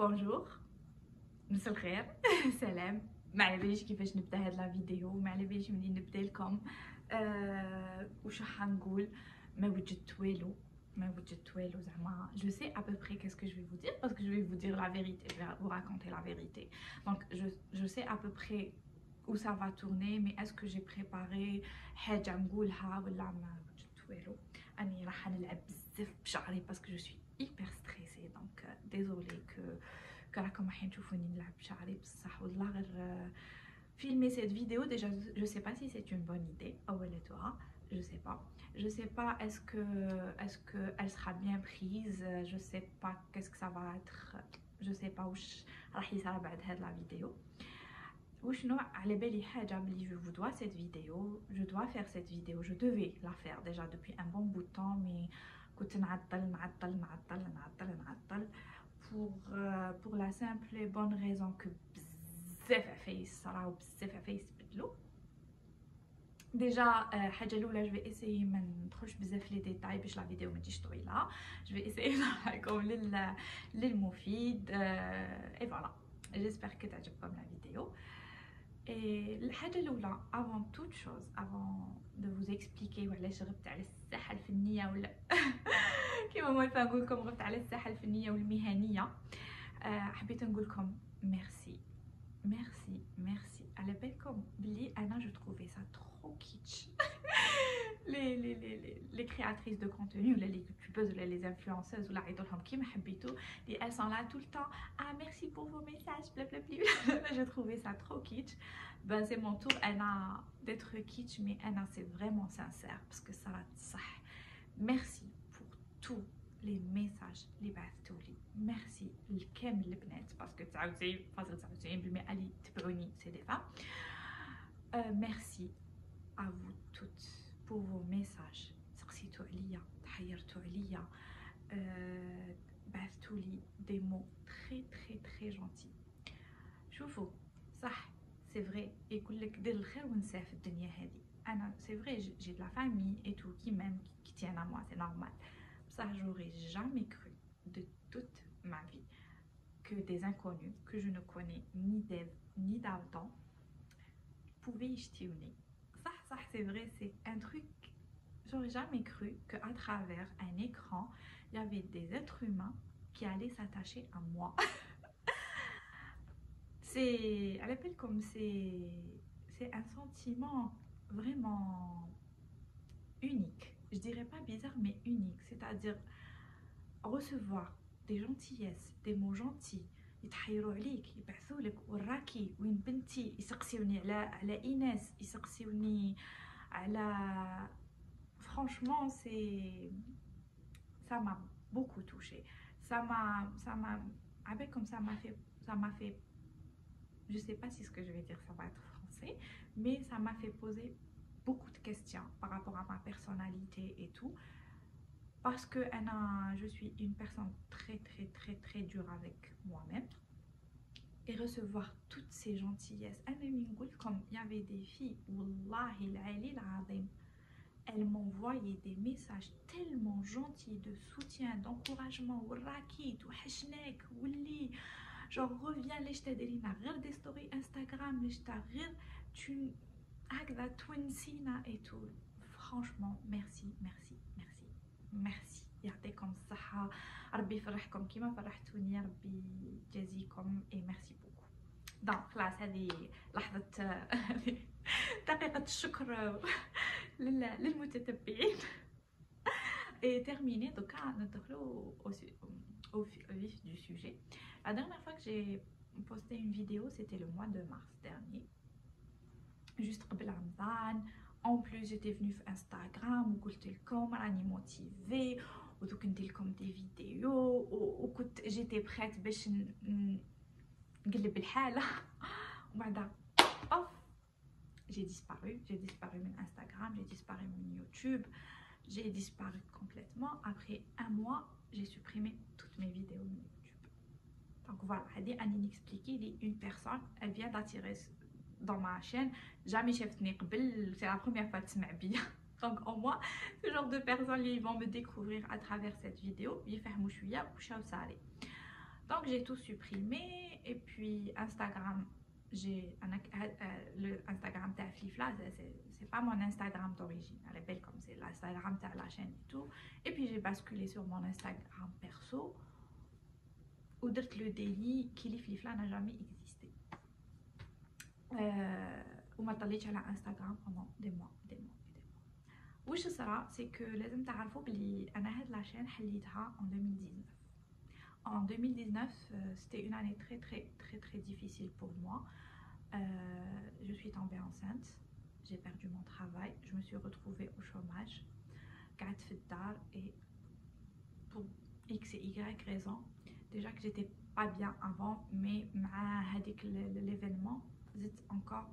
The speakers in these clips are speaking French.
بونجور، مساء الخير. سلام. ما على باليش كيفاش نبدا هاد لا فيديو، ما على باليش منين نبدا لكم. واش راح نقول؟ ما وجدت والو، زعما je sais à peu près qu'est-ce que je vais vous dire parce que je vais vous dire la vérité, je vais vous raconter la vérité. Donc je sais à peu près où ça va tourner, mais est-ce que j'ai préparé حاجه نقولها ولا ما وجدت والو. اني راح نلعب بزاف بشعري parce que je suis hyper stressée, donc désolée que راكم راح تشوفوني نلعب بشعري بصح والله غير filmer cette vidéo. Déjà je sais pas si c'est une bonne idée اولتها، je sais pas est-ce que elle sera bien prise, je sais pas qu'est-ce que ça va être, je sais pas واش راح يصرى بعد هاد لا فيديو. وشنو على بالي حاجه بلي je vous dois cette vidéo, je dois faire cette vidéo, je devais la faire déjà depuis un bon bout de temps, mais كنت نعطل pour la simple et bonne raison que بزاف عفايس صراو بزاف عفايس بدلو. ديجا حاجه الاولى جو في اسيي ما ندخلش بزاف لي ديتاي باش لا فيديو ما تجيش طويله، جو في اسيي نعطيكم للمفيد اي فوالا. جيسبر كي تعجبكم لا فيديو. الحاجه الاولى avant toute chose, avant de vous expliquer وعلاش غبت على الساحه الفنيه ولا كيما ما نقول لكم غبت على الساحه الفنيه والمهنيه، حبيت نقول لكم ميرسي على بالكم بلي انا جو تروفي سا ترو كيتش. les créatrices de contenu ou les youtubeuses ou les influenceuses ou la عيطولهم كيما حبيتو، elles sont là tout le temps, ah merci pour vos messages blablabla. Je trouvais ça trop kitsch. Ben c'est mon tour انا d'être kitsch, mais انا c'est vraiment sincère parce que ça va صح. Merci pour tous les messages اللي بعثتولي، ميرسي لكامل البنات باسكو 99% اللي تبعوني سي دي فام. ميرسي à vous toutes pour vos messages. سقسيتو عليا، تحيرتوا عليا، بعثتولي des mots très gentils. شوفوا صح سي فري يقول لك دير الخير ونساه في الدنيا هذه. انا سي فري جي de la famille et tout qui m'aime, qui tient à moi, c'est normal. Ça, j'aurais jamais cru de toute ma vie que des inconnus que je ne connais ni d'avant pouvaient y jeter. Ça, c'est vrai, c'est un truc. J'aurais jamais cru qu'à travers un écran, il y avait des êtres humains qui allaient s'attacher à moi. C'est, elle appelle comme c'est un sentiment vraiment unique. Je dirais pas bizarre, mais unique. C'est-à-dire recevoir des gentillesses, des mots gentils، يتحيروا عليك، يبعثوا لك وراكي وين بنتي، يسقسيوني على ايناس، يسقسيوني على franchement c'est ça m'a beaucoup touchée. ça m'a avec comme ça m'a fait je sais pas si ce que je vais dire ça va être français, mais ça m'a fait poser beaucoup de questions par rapport à ma personnalité et tout. Parce que je suis une personne très dure avec moi-même. Et recevoir toutes ces gentillesses. Comme il y avait des filles, Wallahi l'azim, elles m'envoyaient des messages tellement gentils de soutien, d'encouragement. Rakit, wahashnek, wali. Genre reviens les t'adirina, regarde des stories Instagram, les t'adir, tu هكذا تونسينا et tout. Franchement merci يعطيكم الصحة، ربي يفرحكم كيما فرحتوني، ربي يجازيكم et merci beaucoup. دونك خلاص هذه لحظة دقيقة الشكر للمتتبعين. et terminé. Donc ندخلو au vif du sujet. La dernière fois que j'ai posté une vidéo, c'était le mois de mars dernier, juste قبل رمضان. En plus j'étais venue sur Instagram وقلت لكم راني موتيفي ودوك ندير لكم دي فيديو وكنت جيتي بريت باش نقلب الحاله وبعدا اوف j'ai disparu من Instagram, j'ai disparu من YouTube, j'ai disparu complètement. Après un mois j'ai supprimé toutes mes vidéos de YouTube. Donc voilà, هذه اني نexpliquer لي une personne elle vient d'attirer dans ma chaîne, jamais شافتني قبل, c'est la première fois تسمع بيا. Donc au moins ce genre de personnes ils vont me découvrir à travers cette vidéo, يفهموا شويه وشاو صاري. Donc j'ai tout supprimé. Et puis Instagram, le Instagram تاع Flifla, c'est pas mon Instagram d'origine. Elle est belle comme c'est l'Instagram de la chaîne et tout. Et puis j'ai basculé sur mon Instagram perso. Ou dirt le déni qui Flifla n'a jamais existé. وما طليتش على انستغرام pendant des mois des mois et des mois. واش صرا سي كو لازم تعرفوا بلي انا هاد لاشين حليتها en 2019. En 2019, c'était une année très très très très difficile pour moi. Je suis tombée enceinte, j'ai perdu mon travail, je me suis retrouvée au chômage, قعدت في الدار, et pour X et Y raisons, déjà que j'étais pas bien avant, mais مع هذيك l'événement زدت encore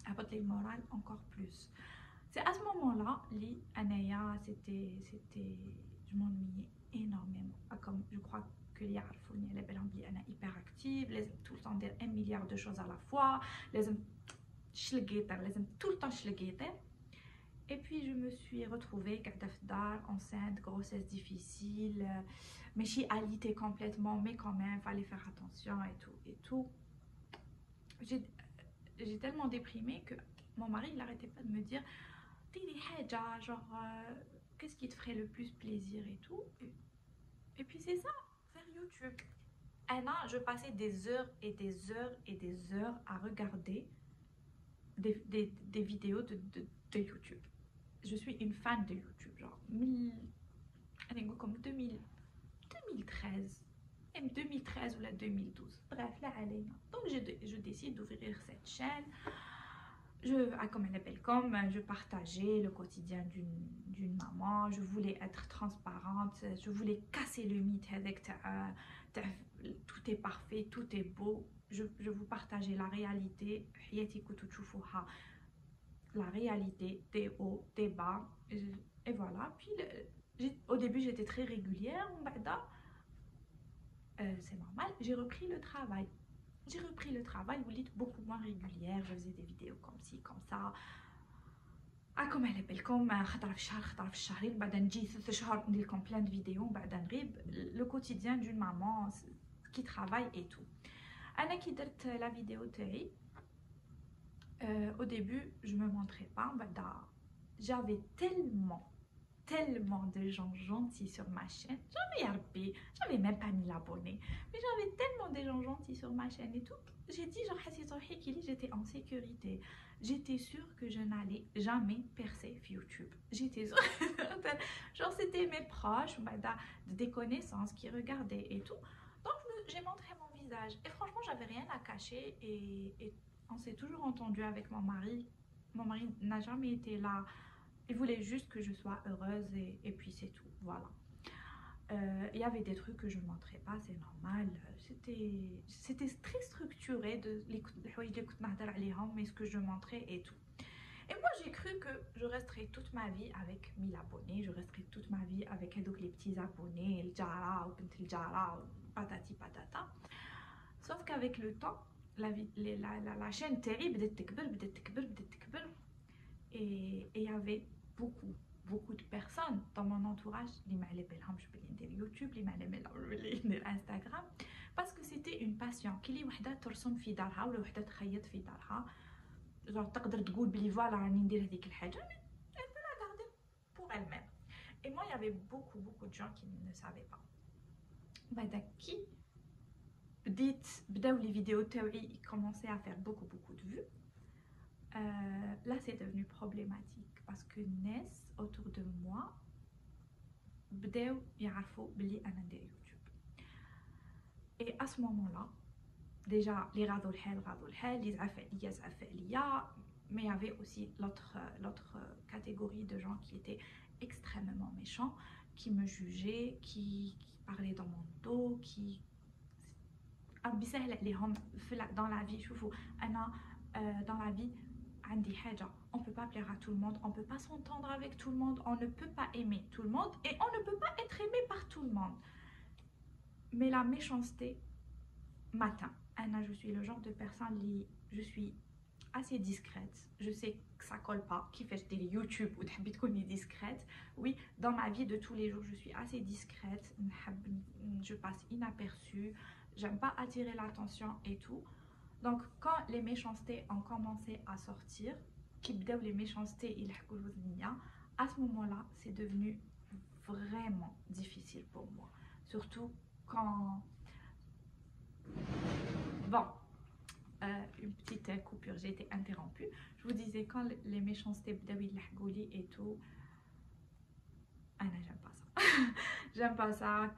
هبط لي المورال encore plus. C'est à ce moment-là li انايا c'était je m'ennuyais énormément. Comme je crois que les يعرفوني على بالهم بلي انا hyper active, لازم tout le temps dire 1 milliard de choses à la fois, لازم تشلقيطر, لازم tout le temps تشلقيطر. Et puis je me suis retrouvée قاعدة في الدار, enceinte, grossesse difficile, ماشي alitée complètement, mais quand même fallait faire attention et tout et tout. J'ai tellement déprimé que mon mari il arrêtait pas de me dire ديري حاجة, genre qu'est-ce qui te ferait le plus plaisir et tout. Et puis c'est ça, faire YouTube. Anna, je passais des heures et des heures et des heures à regarder des vidéos de YouTube. Je suis une fan de YouTube, genre comme 2013, même 2013 ou la 2012. Bref, là, donc je décide d'ouvrir cette chaîne. Comme elle appelle, comme je partageais le quotidien d'une maman, je voulais être transparente, je voulais casser le mythe avec tout est parfait, tout est beau. Je vous partageais la réalité, la réalité des hauts, des bas, et voilà. Puis au début j'étais très régulière, c'est normal, j'ai repris le travail. J'ai repris le travail, vous dites beaucoup moins régulière, je faisais des vidéos comme ci, comme ça. Comme elle appelle, comme خطرة في الشهر خطرة في الشهرين, بعدين نجي 3 شهور ندير لكم plein de vidéos, بعدين نغيب. Le quotidien d'une maman qui travaille et tout. أنا كي درت la vidéo تاعي, au début je me montrais pas, j'avais tellement de gens gentils sur ma chaîne. J'avais même pas 1000 abonnés, mais j'avais tellement de gens gentils sur ma chaîne et tout. J'ai dit genre j'étais en sécurité, j'étais sûre que je n'allais jamais percer YouTube. J'étais sûre. Genre c'était mes proches, des connaissances qui regardaient et tout. Donc j'ai montré mon visage et franchement j'avais rien à cacher, et on s'est toujours entendu avec mon mari. Mon mari n'a jamais été là. Il voulait juste que je sois heureuse, et puis c'est tout, voilà. Il y avait des trucs que je ne montrais pas, c'est normal. C'était très structuré, mais ce que je montrais et tout. Et moi j'ai cru que je resterais toute ma vie avec 1000 abonnés, je resterais toute ma vie avec les petits abonnés, le jara ou le jara, patati patata. Sauf qu'avec le temps, la chaîne terrible بدات تكبر, et il y avait beaucoup de personnes dans mon entourage qui m'allaient sur YouTube, qui m'allaient sur Instagram, parce que c'était une passion. كي وحده ترسم في دارها ولا وحده تخيط في دارها, genre تقدر تقول بلي فوالا راني ندير هذيك الحاجه, mais elle peut la garder pour elle-même. Et moi il y avait beaucoup de gens qui ne savaient pas. بعد كي بداو les vidéos تاعي commençaient à faire beaucoup de vues. Là c'est devenu problématique parce que Nes autour de moi بداو يعرفوا بلي انا ندير يوتيوب. Et à ce moment-là déjà les غاضوا الحال اللي زعف عليا, mais il y avait aussi l'autre catégorie de gens qui étaient extrêmement méchants, qui me jugeaient, qui parlaient dans mon dos, qui بيسهل عليهم dans la vie. شوفوا انا dans la vie عندي حاجة, on peut pas plaire à tout le monde, on peut pas s'entendre avec tout le monde, on ne peut pas aimer tout le monde, et on ne peut pas être aimé par tout le monde. Mais la méchanceté m'atteint. Anna, je suis le genre de personne je suis assez discrète. Je sais que ça colle pas. Qui fait des YouTube ou t'habites qu'on est discrète. Oui, dans ma vie de tous les jours, je suis assez discrète. Je passe inaperçue. J'aime pas attirer l'attention et tout. Donc, quand les méchancetés ont commencé à sortir, les méchancetés, à ce moment-là, c'est devenu vraiment difficile pour moi. Surtout quand... Bon, une petite coupure, j'ai été interrompue. Je vous disais, quand les méchancetés et tout, ah non, j'aime pas ça. J'aime pas ça,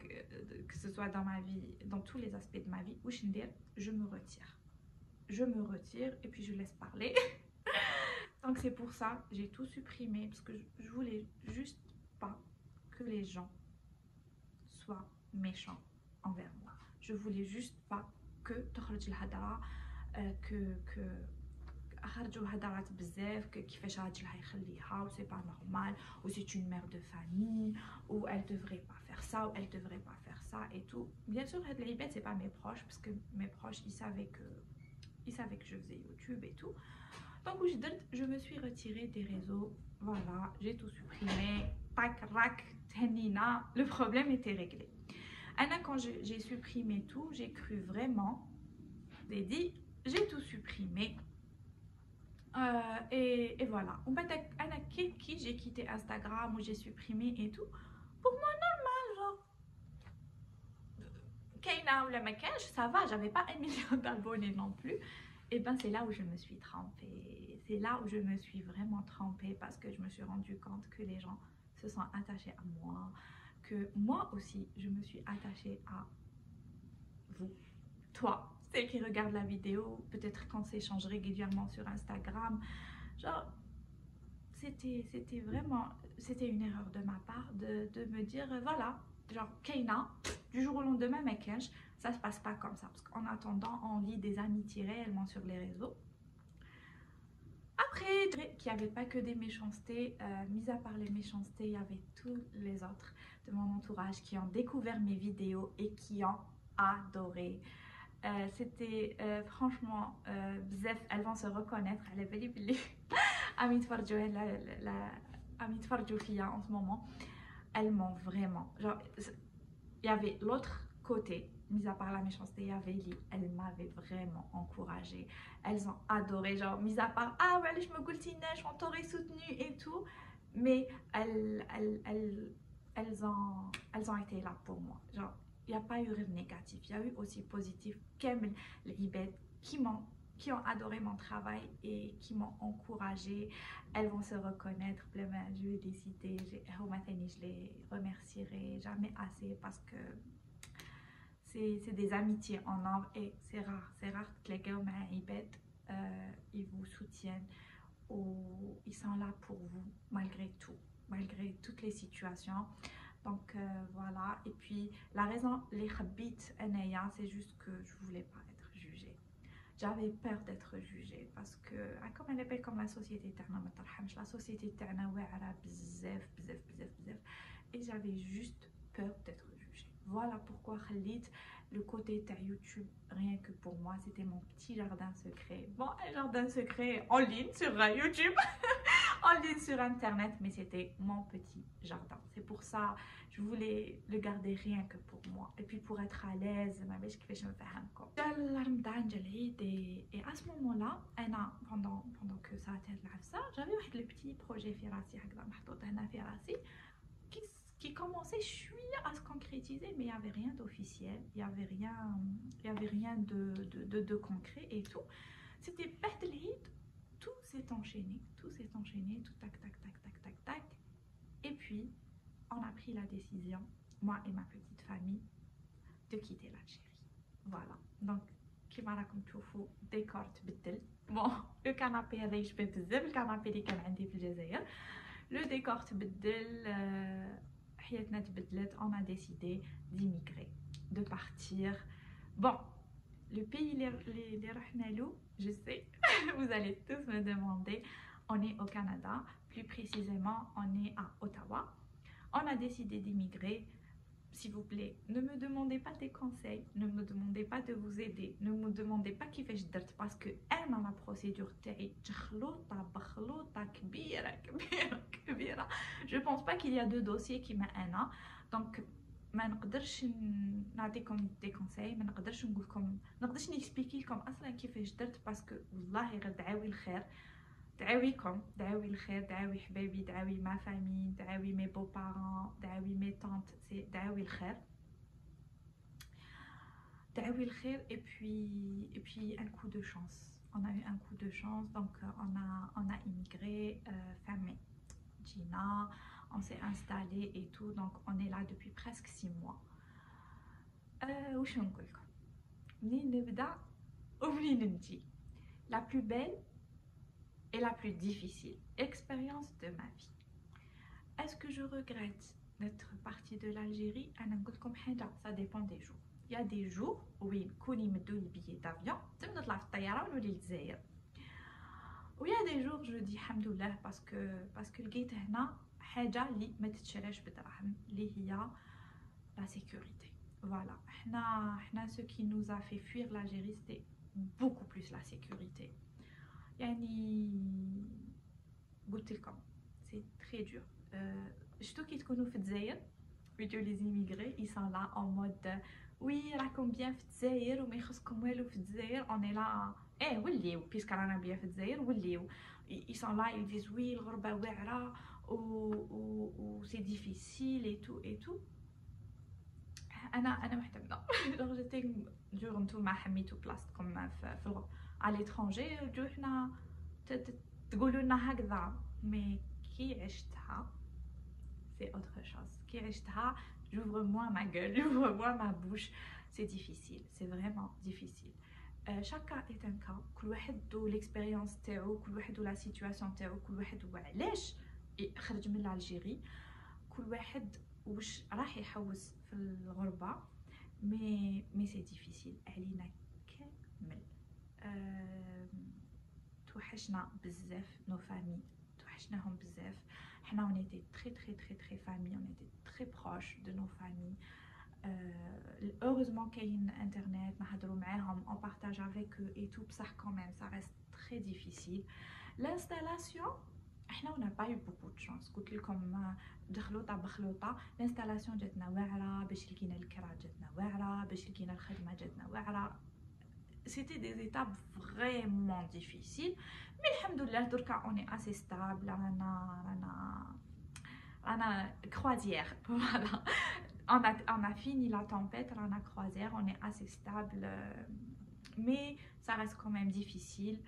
que ce soit dans ma vie, dans tous les aspects de ma vie, où je me retire. Je me retire et puis je laisse parler. Donc c'est pour ça j'ai tout supprimé, parce que je voulais juste pas que les gens soient méchants envers moi. Je voulais juste pas que تخرج الهضره que خرجوا هضرات بزاف كيفاش راجلها يخليها و سي با نورمال ou c'est une mère de famille ou elle devrait pas faire ça ou elle devrait pas faire ça et tout. Bien sûr هاد العباد c'est pas mes proches parce que mes proches ils savaient que je faisais YouTube et tout. Donc je me suis retirée des réseaux, voilà, j'ai tout supprimé, tac, rac, tenina, le problème était réglé. Anna, quand j'ai supprimé tout, j'ai cru vraiment, j'ai dit, j'ai tout supprimé. Et voilà. Anna, qui j'ai quitté Instagram, où j'ai supprimé et tout. Pour moi, normal, genre. Kaina ou la maquillage, ça va, j'avais pas 1 million d'abonnés non plus. Et ben c'est là où je me suis trompée. C'est là où je me suis vraiment trompée parce que je me suis rendu compte que les gens se sont attachés à moi, que moi aussi je me suis attachée à vous, toi, celle qui regarde la vidéo, peut-être qu'on s'échange régulièrement sur Instagram. Genre, c'était une erreur de ma part de me dire voilà, genre Kaina, du jour au lendemain, mec, ça se passe pas comme ça, parce qu'en attendant on lit des amitiés réellement sur les réseaux. Après, qu'il n'y avait pas que des méchancetés, mis à part les méchancetés, il y avait tous les autres de mon entourage qui ont découvert mes vidéos et qui ont adoré. C'était franchement bzef, elles vont se reconnaître, elles en ce moment, elles m'ont vraiment, genre, il y avait l'autre côté, mis à part la méchanceté, il y avait Lee, elles m'avaient vraiment encouragée, elles ont adoré, genre, mis à part, ah ouais, je me goultinais, on t'aurait soutenu et tout, mais elles ont été là pour moi, genre, il n'y a pas eu de négatif, il y a eu aussi positif, comme les ibet qui ont adoré mon travail et qui m'ont encouragée. Elles vont se reconnaître, je vais les citer, je les remercierai jamais assez parce que c'est des amitiés en or et c'est rare que les gars ils vous soutiennent ou ils sont là pour vous malgré tout, malgré toutes les situations. Donc voilà, et puis la raison, les habits, c'est juste que je voulais pas être jugée. J'avais peur d'être jugée parce que, comme elle appelle comme la société la société et j'avais juste peur d'être jugée. Voilà pourquoi Khalid, le côté de YouTube, rien que pour moi, c'était mon petit jardin secret. Bon, un jardin secret en ligne sur YouTube. En ligne sur internet, mais c'était mon petit jardin. C'est pour ça je voulais le garder rien que pour moi et puis pour être à l'aise ما باش كيفاش نفهمكم رمضان جا العيد et à ce moment-là انا pendant que ça était العفسه j'avais واحد le petit projet في راسي هكذا محطوط هنا في راسي qui commençait شويه à se concrétiser mais il y avait rien d'officiel, il y avait rien de concret et tout. C'était بعد العيد tout s'est enchaîné, tout tac tac tac tac tac tac. Et puis, on a pris la décision, moi et ma petite famille, de quitter l'Algérie. Voilà. Donc, كيما راكم تشوفوا décor تبدل. Bon, le canapé هذا يشبه بزاف الكنابي اللي كان عندي في الجزائر. Le décor تبدل, حياتنا تبدلت. On a décidé d'immigrer, de partir. Bon, le pays les رحنا je sais, vous allez tous me demander, on est au Canada, plus précisément on est à Ottawa. On a décidé d'immigrer s'il vous plaît, ne me demandez pas des conseils, ne me demandez pas de vous aider, ne me demandez pas كيفاش درت parce que انا la procédure تاعي تخلوطه بخلوطه كبيره كبيره كبيره. Je pense pas qu'il y a deux dossiers كيما انا. Donc ما نقدرش نعطيكم دي كونساي، ما نقدرش نكسبيكي لكم اصلا كيفاش درت باسكو والله غير دعاوي الخير، دعاويكم، دعاوي الخير، دعاوي حبايبي، دعاوي ما فامي، دعاوي مي بو بارون، دعاوي مي طونت، سي دعاوي الخير، دعاوي الخير. Et puis un coup de chance, on a eu un coup de chance, donc on a immigré fin mai. Gina, on s'est installé et tout, donc on est là depuis presque 6 mois. وش نقول لكم منين نبدا ومنين نجي؟ La plus belle et la plus difficile expérience de ma vie. Est-ce que je regrette d'être partie de l'Algérie? Ça dépend des jours. Il y a des jours où كوني مدوا لي billet d'avion نطلع في الطياره ونولي للجزائر. و il y a des jours je dis الحمد لله باسكو لقيت هنا حاجه اللي ما تتشراش بدراهم اللي هي la sécurité. Voilà, ce qui nous a fait fuir l'Algérie, c'était beaucoup plus la sécurité. C'est très dur. Surtout qu'ils sont في الجزائر, les immigrés, ils sont là en mode oui, راكم bien في الجزائر وما يخصكم والو في الجزائر. On est là, وليو, puisque رانا bien في الجزائر وليو. Ils sont là, ils disent oui, الغربة واعرة ou c'est difficile et tout. انا محتمله دونك جيتي نجو نتوما حميتو بلاصتكم في على ليترونجي وجو حنا تقولوا لنا هكذا. مي كي عشتها سي اوتر شوز. كي عشتها j'ouvre moi ma gueule, j'ouvre moi ma bouche. C'est difficile, c'est vraiment difficile. Chaque cas est un cas. كل واحد و l'expérience تاعو، كل واحد و la situation تاعو، كل واحد وعلاش خرج من الجزائر، كل واحد واش راح يحوس في الغربه. مي سي ديفيسيل علينا كامل. توحشنا بزاف نو فامي، توحشناهم بزاف. حنا on était très famille, on était très proche de nos familles. Heureusement كاين انترنت نهضروا معاهم, on partage avec eux et tout, بصح quand même ça reste très difficile. L'installation, on n'a pas eu beaucoup de chance. قلت لكم بخلوطه بخلوطه. الانستالاسيون جاتنا واعره، باش لقينا الكرا جاتنا واعره، باش لقينا الخدمه جاتنا واعره. C'était des étapes vraiment difficiles, mais alhamdoulilah دركا on est assez stable. رانا croisière. Voilà, on a fini la tempête, رانا croisière, on est assez stable, mais ça reste quand même difficile.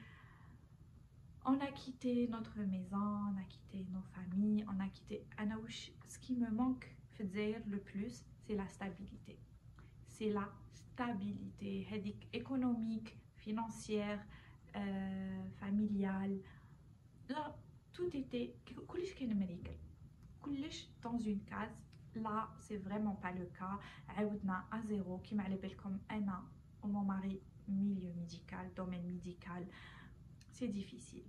On a quitté notre maison, on a quitté nos familles, on a quitté... Ce qui me manque le plus, c'est la stabilité. C'est la stabilité économique, financière, familiale. Là, tout était... dans une case. Là, c'est vraiment pas le cas. عاودنا à zéro. كيما على بالكم أنا و mon mari milieu médical, domaine médical. C'est difficile.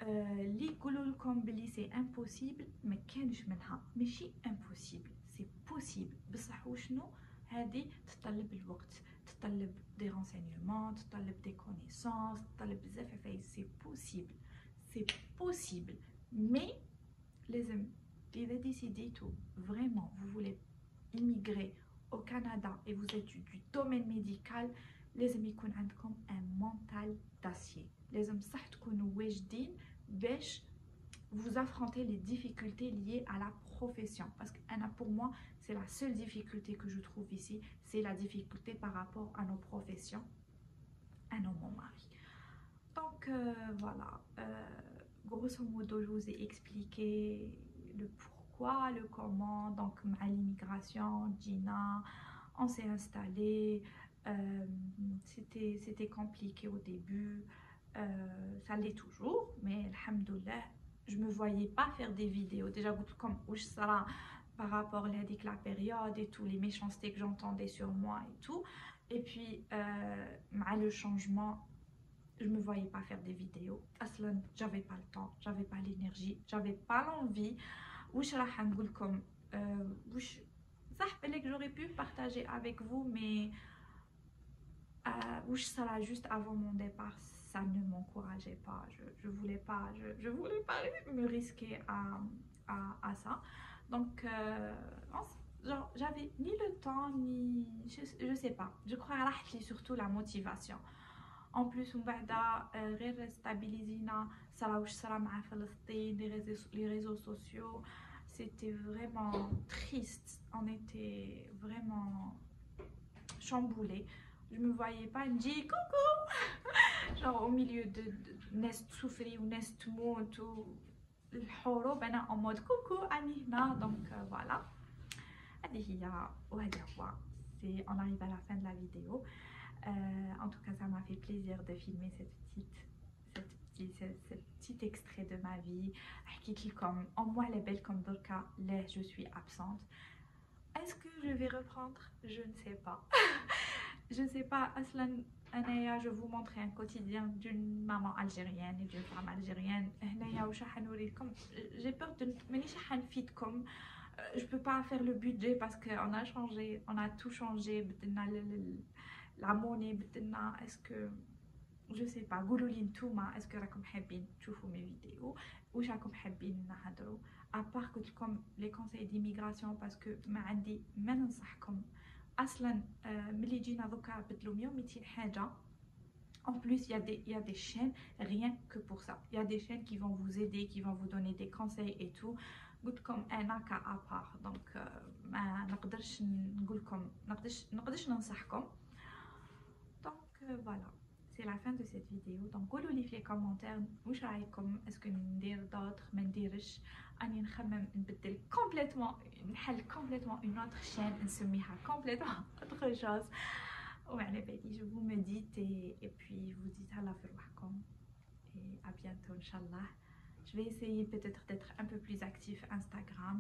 اللي يقولوا لكم بلي سي امبوسيبل ما كانش منها. ماشي امبوسيبل، سي بوسيبل. بصح وشنو هذه؟ تطلب الوقت، تطلب دي رانسينيومون، تطلب دي كونيسونس، تطلب بزاف عفايس. سي بوسيبل، سي بوسيبل. مي لازم اذا ديسيديتو فريمون vous voulez immigrer au Canada et vous êtes du domaine médical, لازم يكون عندكم un mental d'acier. لازم صح تكونوا واجدين باش vous affrontez les difficultés liées à la profession. Parce que pour moi, c'est la seule difficulté que je trouve ici, c'est la difficulté par rapport à nos professions, à mon mari. Donc voilà, grosso modo, je vous ai expliqué le pourquoi, le comment. Donc à l'immigration, Gina, on s'est installé. C'était compliqué au début. Ça l'est toujours, mais alhamdoulilah, je me voyais pas faire des vidéos. Déjà, comme où je serai par rapport à la période et tout, les méchancetés que j'entendais sur moi et tout. Et puis, avec le changement, je me voyais pas faire des vidéos. Aslan, j'avais pas le temps, j'avais pas l'énergie, j'avais pas l'envie. Wesh راح نقول لكم, Ça, que j'aurais pu partager avec vous, mais où je serai juste avant mon départ, ça ne m'encourageait pas. Je voulais pas me risquer à ça. Donc, genre, j'avais ni le temps, ni. Je sais pas. Je crois à surtout la motivation. En plus, on va stabiliser ça واش صرا مع فلسطين les réseaux sociaux. C'était vraiment triste. On était vraiment chamboulés. Je me voyais pas, elle me dit coucou, genre au milieu de Nest souffrir ou Nest monte ou le horo, ben en mode coucou Annie هنا. Donc voilà. On arrive à la fin de la vidéo. En tout cas, ça m'a fait plaisir de filmer ce petit extrait de ma vie. Comme en moi les belles comme Dorka, là je suis absente. Est-ce que je vais reprendre? Je ne sais pas. Je ne sais pas. Aslan, Anaya, je vous montrer un quotidien d'une maman algérienne et d'une femme algérienne. J'ai peur de ne comme je peux pas faire le budget parce qu'on a changé, on a tout changé. La monnaie, est-ce que je sais pas, قولوا لي نتوما est-ce que راكم حابين تشوفوا mes vidéos واش راكم حابين نهضروا à part قلت لكم les conseils d'immigration parce que ما ننصحكم اصلا ملي جينا دوكا بدلوا 100 200 حاجه. En plus, il y a des chaînes rien que pour ça. Il y a des chaînes qui vont vous aider, qui vont vous donner des conseils et tout. comme un cas à part. Donc, ما نقدرش نقولكم نقدرش ننصحكم. Donc, voilà. C'est la fin de cette vidéo. Donc, قولوا لي في les commentaires واش رايكم. Est-ce que ندير d'autres ما نديرش. اني نخمم نبدل complètement نحل complètement une autre chaîne نسميها complètement autre chose. Je vous médite et puis vous dites à la fin et à bientôt Inch'Allah. Je vais essayer peut-être d'être un peu plus actif Instagram.